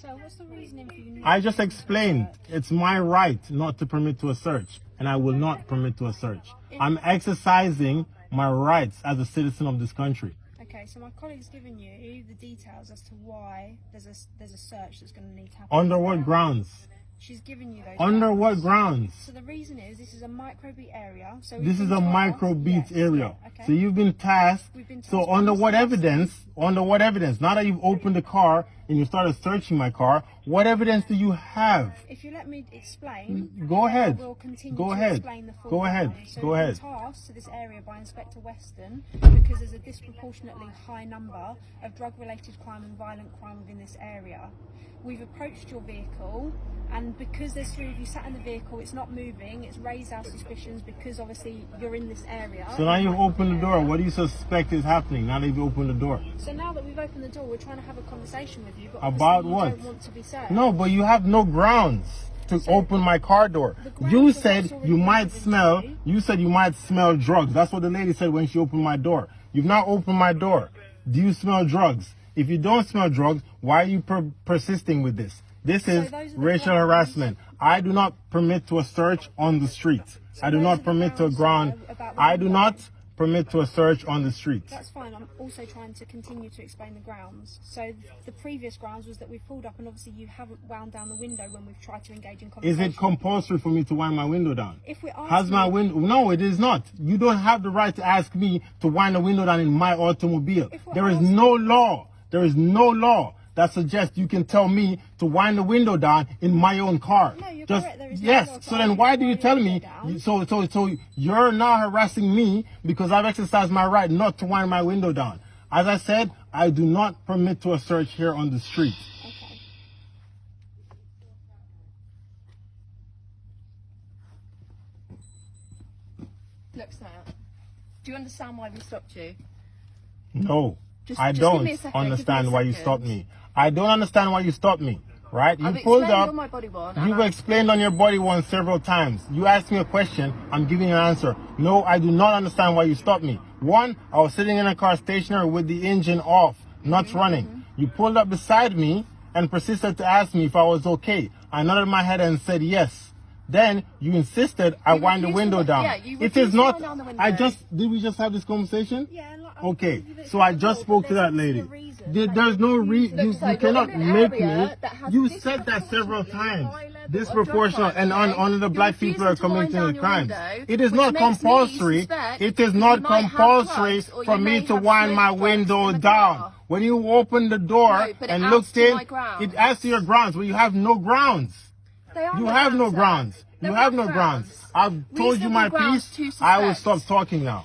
So what's the reasoning for you not I just to explained search? it's my right not to permit to a search, and I will not permit to a search. I'm exercising my rights as a citizen of this country. Okay, so my colleague's given you the details as to why there's a search that's going to need to happen. Under what grounds? She's given you those. Under grounds. what grounds? So the reason is this is a microbeat area. So This is a microbeat area. Yeah, okay. So you've been tasked. We've been tasked So by under Mr. what Weston. evidence? Under what evidence? Now that you've opened the car and you started searching my car, what evidence do you have? If you let me explain, Go ahead. I will continue Go to ahead. explain the full Go ahead. grounds. So Go we've been ahead. tasked to this area by Inspector Weston because there's a disproportionately high number of drug-related crime and violent crime within this area. We've approached your vehicle, and because there's three of you sat in the vehicle, it's not moving, it's raised our suspicions because obviously you're in this area. So now you've opened the door. What do you suspect is happening now that you've opened the door? So now that we've opened the door, we're trying to have a conversation with you, but About obviously you what? don't want to be served. No, but you have no grounds to open my car door. You said you might smell. You said you might smell drugs. That's what the lady said when she opened my door. You've not opened my door. Do you smell drugs? If you don't smell drugs, why are you persisting with this? This is racial harassment. I do not permit to a search on the street. I do not permit to a ground. I do not permit to a search on the street. That's fine. I'm also trying to continue to explain the grounds. So the previous grounds was that we've pulled up and obviously you haven't wound down the window when we've tried to engage in Is conversation. it compulsory for me to wind my window down? If we're asking, Has my window? No, it is not. You don't have the right to ask me to wind the window down in my automobile. There is no law. There is no law that suggests you can tell me to wind the window down in my own car. No, you're Just correct. There is no yes. law to So then ask why you do to you wind tell your me? window down. So you're now harassing me because I've exercised my right not to wind my window down. As I said, I do not permit to a search here on the street. Okay. Look, Sam, do you understand why we stopped you? No, Just I give don't me a second, understand give me a why you second. stopped me. I don't understand why you stopped me. Right? You I've pulled explained up. on my body worn, and You've explained on your body one several times. You asked me a question. I'm giving you an answer. No, I do not understand why you stopped me. One, I was sitting in a car stationary with the engine off, not running. You pulled up beside me and persisted to ask me if I was okay. I nodded my head and said yes. Then you insisted I wind the window down. Yeah, you It refused is to not. wind down the window. Did we just have this conversation? Yeah, and like, Okay, you've so I explained just it, spoke but to that there's lady. obviously a reason. There's no reason. You so you're cannot in an make me. area that has You said that several disproportionately times. high level of Disproportional, drug and crime, okay? on the black You're people are refusing to wind committing down the your crimes. window, It is which not makes me compulsory. suspect It is that not you might have compulsory drugs or for you me may to have wind my smoked drugs window in the down. car. When you open the door No, but it and adds looked to in, my grounds. it adds to your grounds, but you have no grounds. They are You my have no sir. grounds. You They're have my no grounds. I've told you my Reasonable grounds piece. to I will stop suspect. talking now.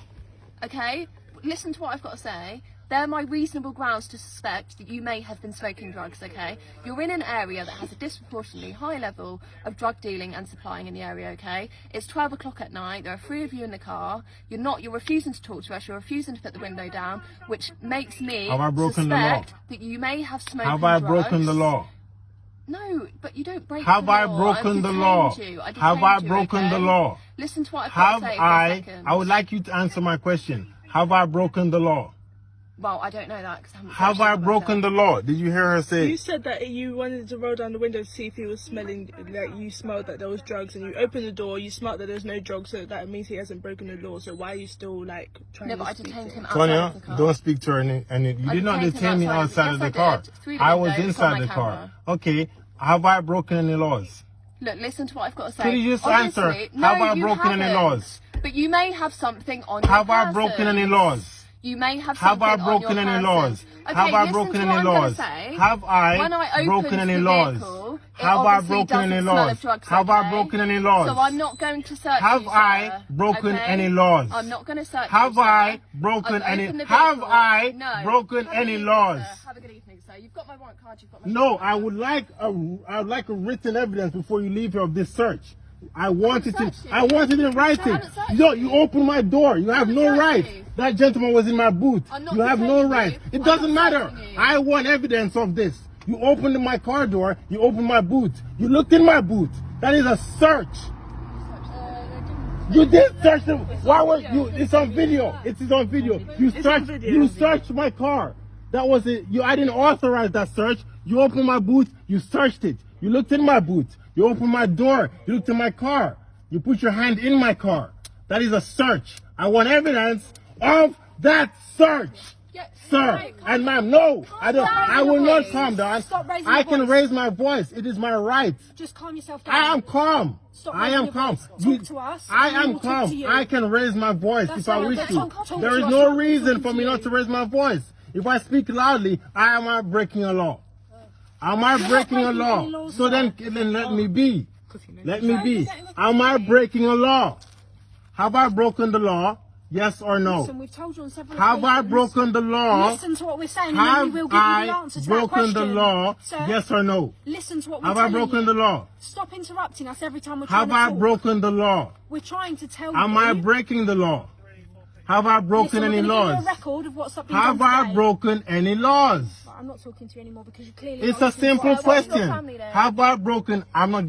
Okay, listen to what I've got to say. They're my reasonable grounds to suspect that you may have been smoking drugs, okay? You're in an area that has a disproportionately high level of drug dealing and supplying in the area, okay? It's 12 o'clock at night, there are three of you in the car, you're refusing to talk to us, you're refusing to put the window down, which makes me Have I broken the law? suspect that you may have smoked Have I drugs. broken the law? No, but you don't break Have the I law. broken the I've law? detained you. I Have I detained you, broken the okay? law? Listen to what I've Have got to say for a second. I would like you to answer my question. Have I broken the law? Well, I don't know that because I haven't Have I broken the law? Did you hear her say? You said that you wanted to roll down the window to see if he was smelling, like you smelled that there was drugs, and you opened the door, you smelled that there's no drugs, so that means he hasn't broken the law. So why are you still like trying No, to but I speak detained to him him? outside Tonya, of the car. don't speak to her. And you I did not detained him detain me outside yes, of the I car. did. Through the I was window, it's on inside my the car. camera. Okay. Have I broken any laws? Look, listen to what I've got to say. Could you just Obviously, answer? No, Have I you broken any haven't. laws? But you may have something on Have your I person. broken any laws? You may have Have something I on broken your any person. laws? Okay, Have I listen broken to any what I'm gonna laws? say. Have I When I broken opened any the laws? vehicle, it Have I obviously broken any doesn't smell laws? of drugs, Have I okay? broken any laws? So I'm not going to search Have you, I sir, broken okay? any laws? I'm not going to search Have you, sir. I broken I've any? opened the Have vehicle. I No. broken Have a any good evening, laws? sir. Have a good evening, sir. You've got my warrant card. You've got my. No, I would like a written evidence before you leave here of this search. I want it searched you. I want it in writing. haven't searched No, you. you opened my door. You have haven't no searched right. you. That gentleman was in my boot. I'm not You have no detaining right. you. It I'm doesn't not matter. searching you. I want evidence of this. You opened my car door. You opened my boot. You looked in my boot. That is a search. You did search them. Why were you? It's on video. It is on video. You It's on searched. video. You searched my car. That was it. I didn't authorize that search. You opened my boot, you searched it. You looked in my boot. You opened my door, you looked in my car. You put your hand in my car. That is a search. I want evidence of that search. Yeah, Sir right, and ma'am, no, I don't. down, I will not please. calm down. Stop raising I your can voice. raise my voice. It is my right. Just calm yourself down. I am calm. Stop I raising am your calm. voice. Talk to us, I and we am will talk to calm. you. I can raise my voice That's if I fine, wish but to. talk There to is us, no not reason talking for to me you. not to raise my voice. If I speak loudly, am I breaking a law? Am I You're not breaking a breaking law? any laws, So sir. then let me be. Let me Sir, be. you're letting us Am I be. breaking a law? Have I broken the law? Yes or no? Listen, we've told you on several Have I occasions. broken the law? Listen to what we're saying, and then we Have will give you the I answer to that broken question. the law? Sir, Yes or no? listen to what we're Have I telling broken you. the law? Stop interrupting us every time we're trying Have to I talk. broken the law? We're trying to tell Am you. I breaking the law? Have I broken Listen, any we're gonna laws? give you a record of what's been Have done I today. broken any laws? I'm not talking to you anymore because you clearly. It's not a listening to simple what I'm saying. question. family then? Have I broken? I'm not giving.